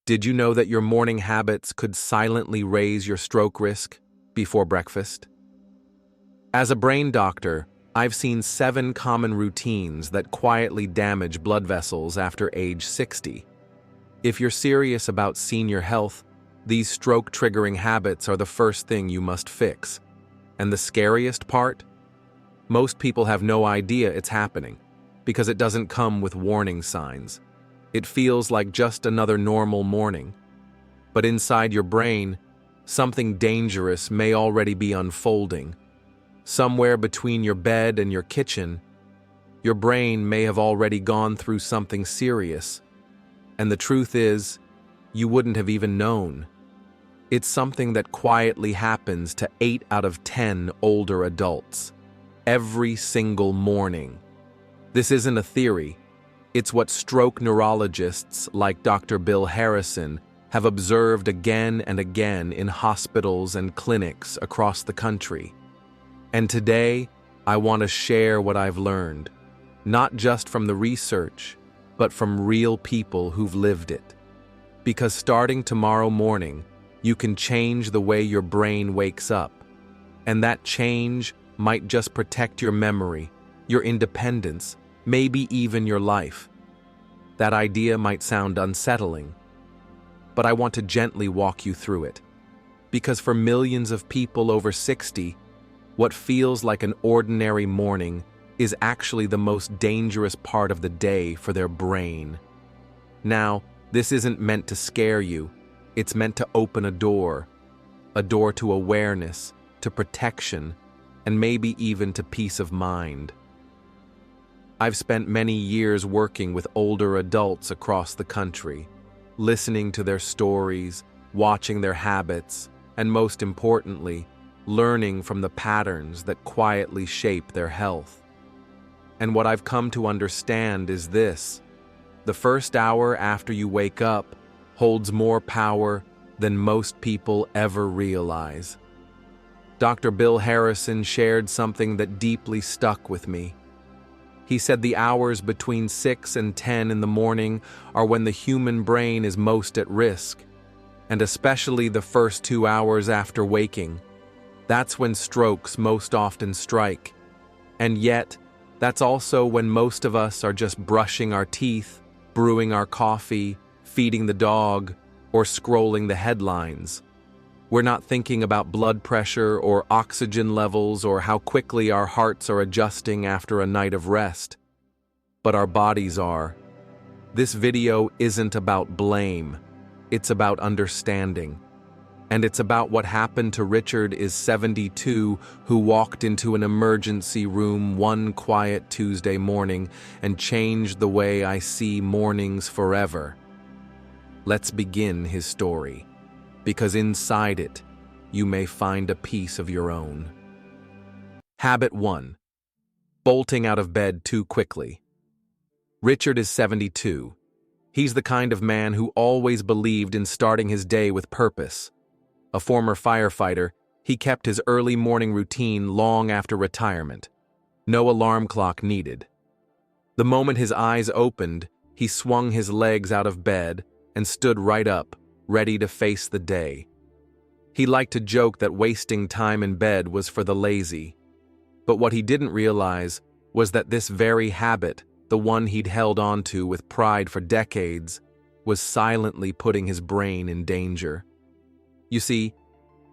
Did you know that your morning habits could silently raise your stroke risk before breakfast? As a brain doctor, I've seen 7 common routines that quietly damage blood vessels after age 60. If you're serious about senior health, these stroke-triggering habits are the first thing you must fix. And the scariest part? Most people have no idea it's happening, because it doesn't come with warning signs. It feels like just another normal morning. But inside your brain, something dangerous may already be unfolding. Somewhere between your bed and your kitchen, your brain may have already gone through something serious. And the truth is, you wouldn't have even known. It's something that quietly happens to 8 out of 10 older adults, every single morning. This isn't a theory. It's what stroke neurologists like Dr. Bill Harrison have observed again and again in hospitals and clinics across the country. And today, I want to share what I've learned, not just from the research, but from real people who've lived it. Because starting tomorrow morning, you can change the way your brain wakes up. And that change might just protect your memory, your independence, maybe even your life. That idea might sound unsettling, but I want to gently walk you through it. Because for millions of people over 60, what feels like an ordinary morning is actually the most dangerous part of the day for their brain. Now, this isn't meant to scare you. It's meant to open a door to awareness, to protection, and maybe even to peace of mind. I've spent many years working with older adults across the country, listening to their stories, watching their habits, and most importantly, learning from the patterns that quietly shape their health. And what I've come to understand is this: the first hour after you wake up holds more power than most people ever realize. Dr. Bill Harrison shared something that deeply stuck with me. He said the hours between 6 and 10 in the morning are when the human brain is most at risk, and especially the first 2 hours after waking. That's when strokes most often strike. And yet, that's also when most of us are just brushing our teeth, brewing our coffee, feeding the dog, or scrolling the headlines. We're not thinking about blood pressure or oxygen levels or how quickly our hearts are adjusting after a night of rest. But our bodies are. This video isn't about blame. It's about understanding. And it's about what happened to Richard is 72, who walked into an emergency room one quiet Tuesday morning and changed the way I see mornings forever. Let's begin his story, because inside it, you may find a piece of your own. Habit 1. Bolting out of bed too quickly. Richard is 72. He's the kind of man who always believed in starting his day with purpose. A former firefighter, he kept his early morning routine long after retirement. No alarm clock needed. The moment his eyes opened, he swung his legs out of bed and stood right up, ready to face the day. He liked to joke that wasting time in bed was for the lazy. But what he didn't realize was that this very habit, the one he'd held on to with pride for decades, was silently putting his brain in danger. You see,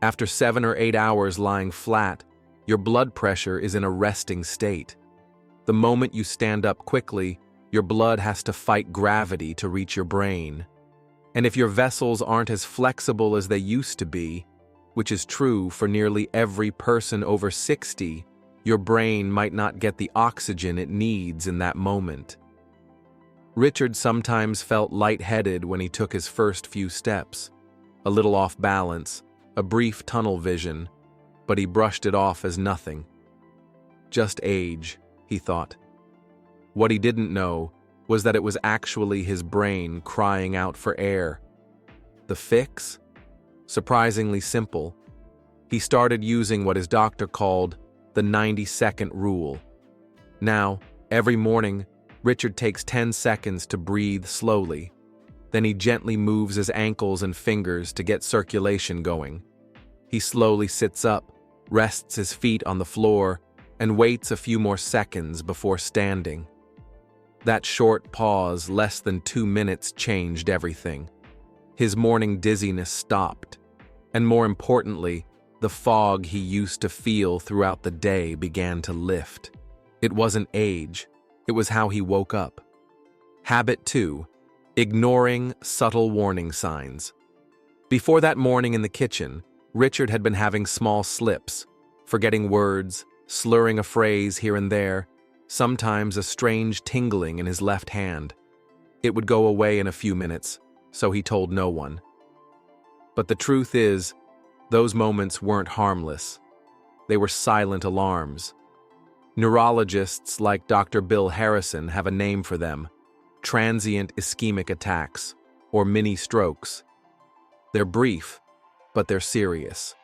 after 7 or 8 hours lying flat, your blood pressure is in a resting state. The moment you stand up quickly, your blood has to fight gravity to reach your brain. And if your vessels aren't as flexible as they used to be, which is true for nearly every person over 60, your brain might not get the oxygen it needs in that moment. Richard sometimes felt lightheaded when he took his first few steps. A little off balance, a brief tunnel vision, but he brushed it off as nothing. Just age, he thought. What he didn't know was that it was actually his brain crying out for air. The fix? Surprisingly simple. He started using what his doctor called the 90-second rule. Now, every morning, Richard takes 10 seconds to breathe slowly. Then he gently moves his ankles and fingers to get circulation going. He slowly sits up, rests his feet on the floor, and waits a few more seconds before standing. That short pause, less than 2 minutes, changed everything. His morning dizziness stopped, and more importantly, the fog he used to feel throughout the day began to lift. It wasn't age, it was how he woke up. Habit 2. Ignoring subtle warning signs. Before that morning in the kitchen, Richard had been having small slips, forgetting words, slurring a phrase here and there, sometimes a strange tingling in his left hand. It would go away in a few minutes, so he told no one. But the truth is, those moments weren't harmless. They were silent alarms. Neurologists like Dr. Bill Harrison have a name for them: transient ischemic attacks, or mini strokes. They're brief, but they're serious.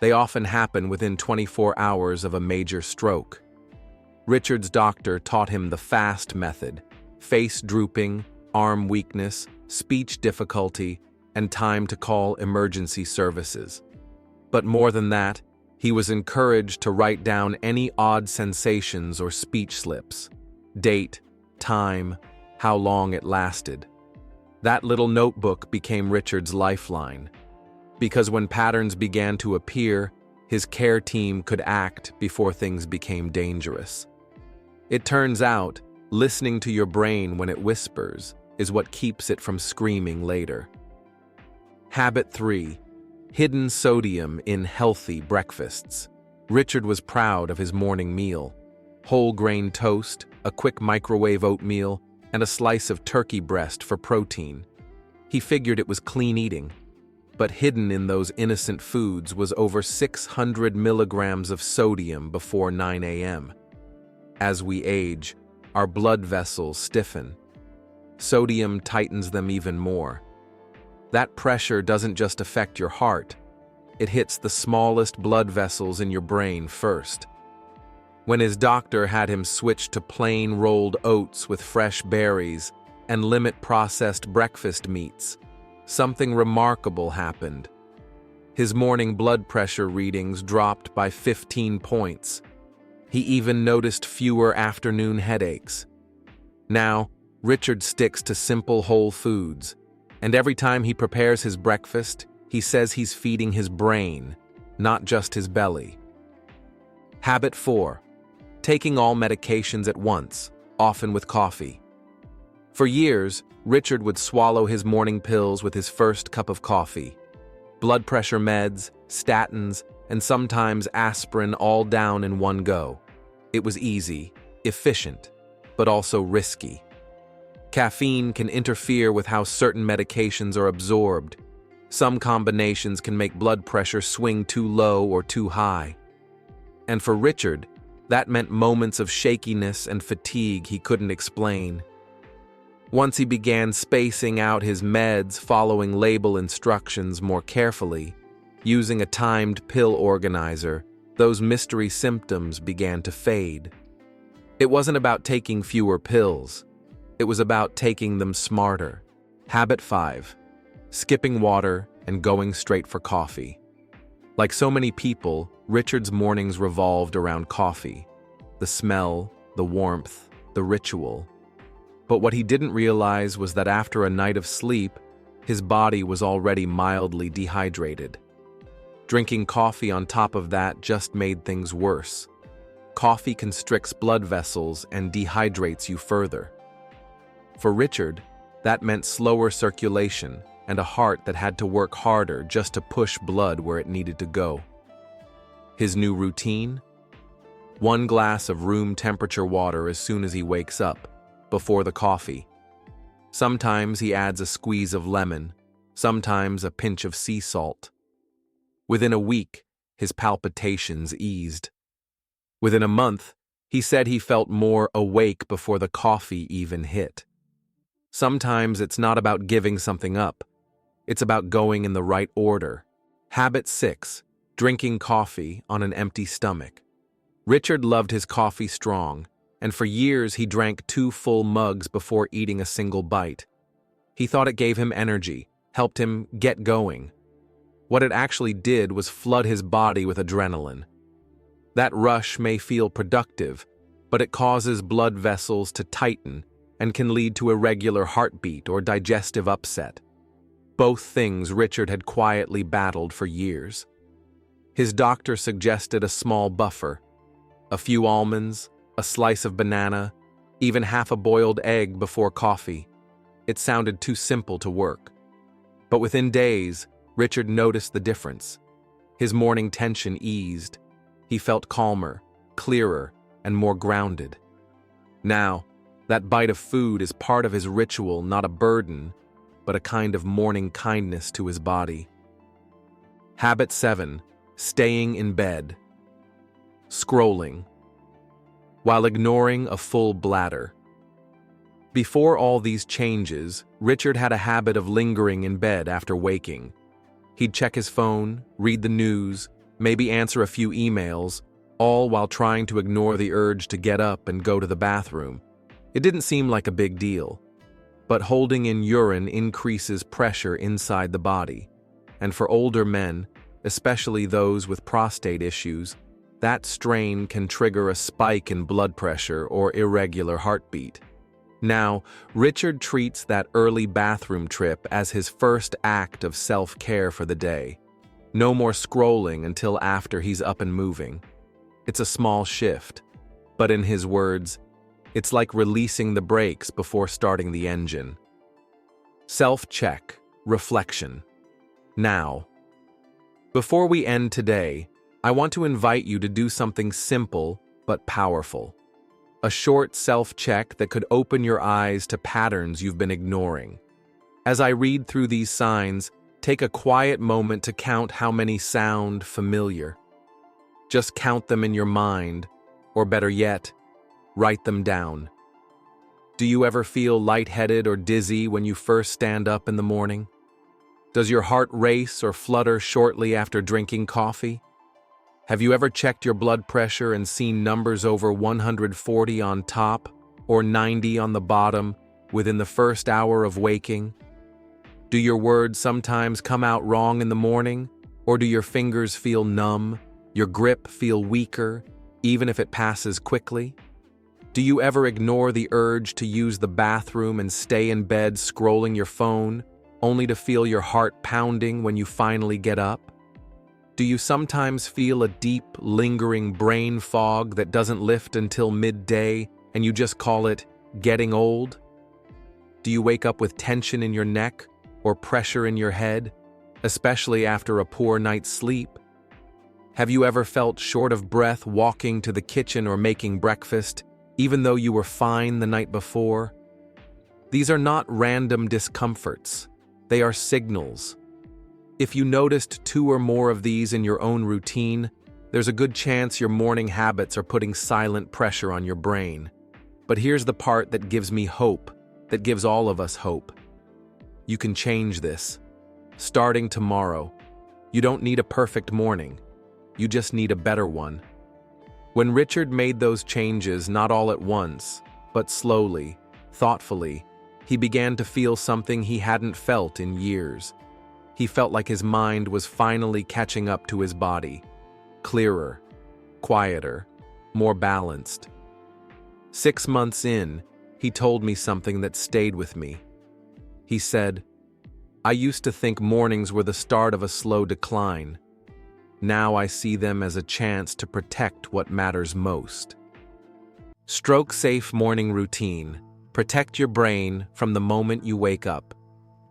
They often happen within 24 hours of a major stroke. Richard's doctor taught him the FAST method: face drooping, arm weakness, speech difficulty, and time to call emergency services. But more than that, he was encouraged to write down any odd sensations or speech slips: date, time, how long it lasted. That little notebook became Richard's lifeline, because when patterns began to appear, his care team could act before things became dangerous. It turns out, listening to your brain when it whispers is what keeps it from screaming later. Habit 3. Hidden sodium in healthy breakfasts. Richard was proud of his morning meal: whole grain toast, a quick microwave oatmeal, and a slice of turkey breast for protein. He figured it was clean eating, but hidden in those innocent foods was over 600 milligrams of sodium before 9 a.m. As we age, our blood vessels stiffen. Sodium tightens them even more. That pressure doesn't just affect your heart, it hits the smallest blood vessels in your brain first. When his doctor had him switch to plain rolled oats with fresh berries and limit processed breakfast meats, something remarkable happened. His morning blood pressure readings dropped by 15 points. He even noticed fewer afternoon headaches. Now, Richard sticks to simple whole foods, and every time he prepares his breakfast, he says he's feeding his brain, not just his belly. Habit 4. Taking all medications at once, often with coffee. For years, Richard would swallow his morning pills with his first cup of coffee. Blood pressure meds, statins, and sometimes aspirin all down in one go. It was easy, efficient, but also risky. Caffeine can interfere with how certain medications are absorbed. Some combinations can make blood pressure swing too low or too high. And for Richard, that meant moments of shakiness and fatigue he couldn't explain. Once he began spacing out his meds, following label instructions more carefully, using a timed pill organizer, those mystery symptoms began to fade. It wasn't about taking fewer pills. It was about taking them smarter. Habit 5. Skipping water and going straight for coffee. Like so many people, Richard's mornings revolved around coffee. The smell, the warmth, the ritual. But what he didn't realize was that after a night of sleep, his body was already mildly dehydrated. Drinking coffee on top of that just made things worse. Coffee constricts blood vessels and dehydrates you further. For Richard, that meant slower circulation and a heart that had to work harder just to push blood where it needed to go. His new routine? 1 glass of room temperature water as soon as he wakes up, before the coffee. Sometimes he adds a squeeze of lemon, sometimes a pinch of sea salt. Within a week, his palpitations eased. Within a month, he said he felt more awake before the coffee even hit. Sometimes it's not about giving something up. It's about going in the right order. Habit 6. Drinking coffee on an empty stomach. Richard loved his coffee strong, and for years he drank 2 full mugs before eating a single bite. He thought it gave him energy, helped him get going. What it actually did was flood his body with adrenaline. That rush may feel productive, but it causes blood vessels to tighten and can lead to irregular heartbeat or digestive upset. Both things Richard had quietly battled for years. His doctor suggested a small buffer, a few almonds, a slice of banana, even half a boiled egg before coffee. It sounded too simple to work. But within days, Richard noticed the difference. His morning tension eased. He felt calmer, clearer, and more grounded. Now, that bite of food is part of his ritual, not a burden, but a kind of morning kindness to his body. Habit 7. Staying in bed. Scrolling, while ignoring a full bladder. Before all these changes, Richard had a habit of lingering in bed after waking. He'd check his phone, read the news, maybe answer a few emails, all while trying to ignore the urge to get up and go to the bathroom. It didn't seem like a big deal, but holding in urine increases pressure inside the body. And for older men, especially those with prostate issues, that strain can trigger a spike in blood pressure or irregular heartbeat. Now, Richard treats that early bathroom trip as his first act of self-care for the day. No more scrolling until after he's up and moving. It's a small shift, but in his words, it's like releasing the brakes before starting the engine. Self-check, reflection. Now, before we end today, I want to invite you to do something simple but powerful. A short self-check that could open your eyes to patterns you've been ignoring. As I read through these signs, take a quiet moment to count how many sound familiar. Just count them in your mind, or better yet, write them down. Do you ever feel lightheaded or dizzy when you first stand up in the morning? Does your heart race or flutter shortly after drinking coffee? Have you ever checked your blood pressure and seen numbers over 140 on top or 90 on the bottom within the first hour of waking? Do your words sometimes come out wrong in the morning, or do your fingers feel numb, your grip feel weaker, even if it passes quickly? Do you ever ignore the urge to use the bathroom and stay in bed scrolling your phone, only to feel your heart pounding when you finally get up? Do you sometimes feel a deep, lingering brain fog that doesn't lift until midday and you just call it getting old? Do you wake up with tension in your neck or pressure in your head, especially after a poor night's sleep? Have you ever felt short of breath walking to the kitchen or making breakfast, even though you were fine the night before? These are not random discomforts. They are signals. If you noticed 2 or more of these in your own routine, there's a good chance your morning habits are putting silent pressure on your brain. But here's the part that gives me hope, that gives all of us hope. You can change this. Starting tomorrow. You don't need a perfect morning. You just need a better one. When Richard made those changes, not all at once, but slowly, thoughtfully, he began to feel something he hadn't felt in years. He felt like his mind was finally catching up to his body. Clearer, quieter, more balanced. 6 months in, he told me something that stayed with me. He said, "I used to think mornings were the start of a slow decline. Now I see them as a chance to protect what matters most." Stroke-safe morning routine. Protect your brain from the moment you wake up.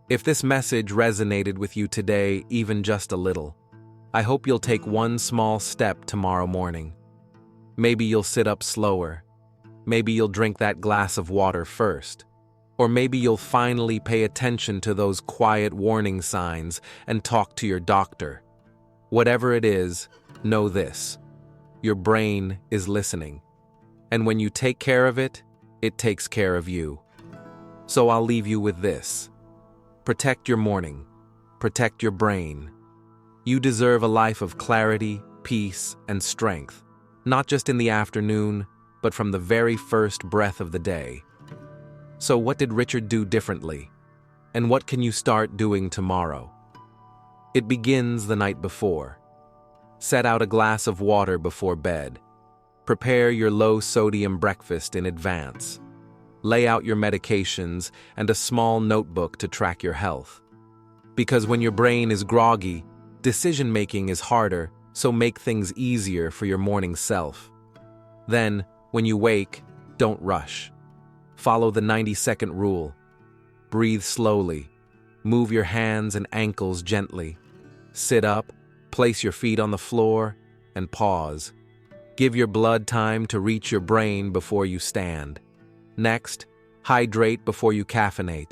If this message resonated with you today, even just a little, I hope you'll take one small step tomorrow morning. Maybe you'll sit up slower. Maybe you'll drink that glass of water first. Or maybe you'll finally pay attention to those quiet warning signs and talk to your doctor. Whatever it is, know this: your brain is listening. And when you take care of it, it takes care of you. So I'll leave you with this. Protect your morning. Protect your brain. You deserve a life of clarity, peace, and strength, not just in the afternoon, but from the very first breath of the day. So what did Richard do differently? And what can you start doing tomorrow? It begins the night before. Set out a glass of water before bed. Prepare your low-sodium breakfast in advance. Lay out your medications and a small notebook to track your health. Because when your brain is groggy, decision-making is harder, so make things easier for your morning self. Then, when you wake, don't rush. Follow the 90-second rule. Breathe slowly. Move your hands and ankles gently. Sit up, place your feet on the floor, and pause. Give your blood time to reach your brain before you stand. Next, hydrate before you caffeinate.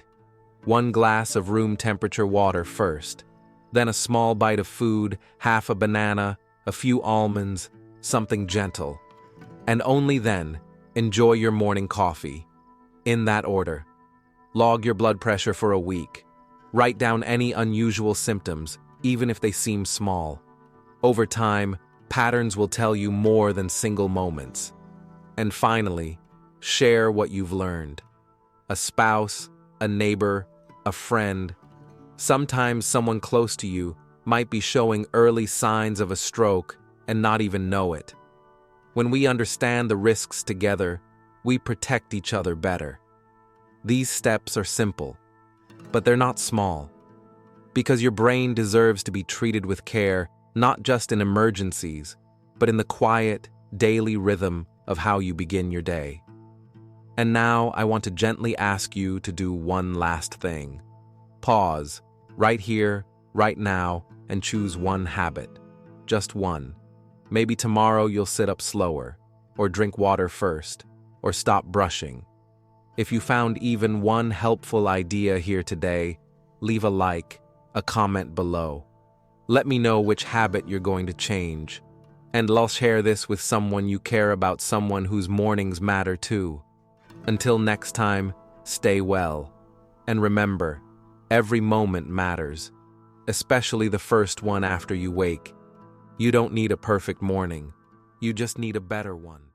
1 glass of room temperature water first. Then a small bite of food, half a banana, a few almonds, something gentle. And only then, enjoy your morning coffee. In that order. Log your blood pressure for a week. Write down any unusual symptoms, even if they seem small. Over time, patterns will tell you more than single moments. And finally, share what you've learned. A spouse, a neighbor, a friend. Sometimes someone close to you might be showing early signs of a stroke and not even know it. When we understand the risks together, we protect each other better. These steps are simple, but they're not small. Because your brain deserves to be treated with care, not just in emergencies, but in the quiet, daily rhythm of how you begin your day. And now I want to gently ask you to do one last thing. Pause, right here, right now, and choose one habit. Just one. Maybe tomorrow you'll sit up slower, or drink water first, or stop brushing. If you found even one helpful idea here today, leave a like, a comment below. Let me know which habit you're going to change, and I'll share this with someone you care about, someone whose mornings matter too. Until next time, stay well. And remember, every moment matters, especially the first one after you wake. You don't need a perfect morning. You just need a better one.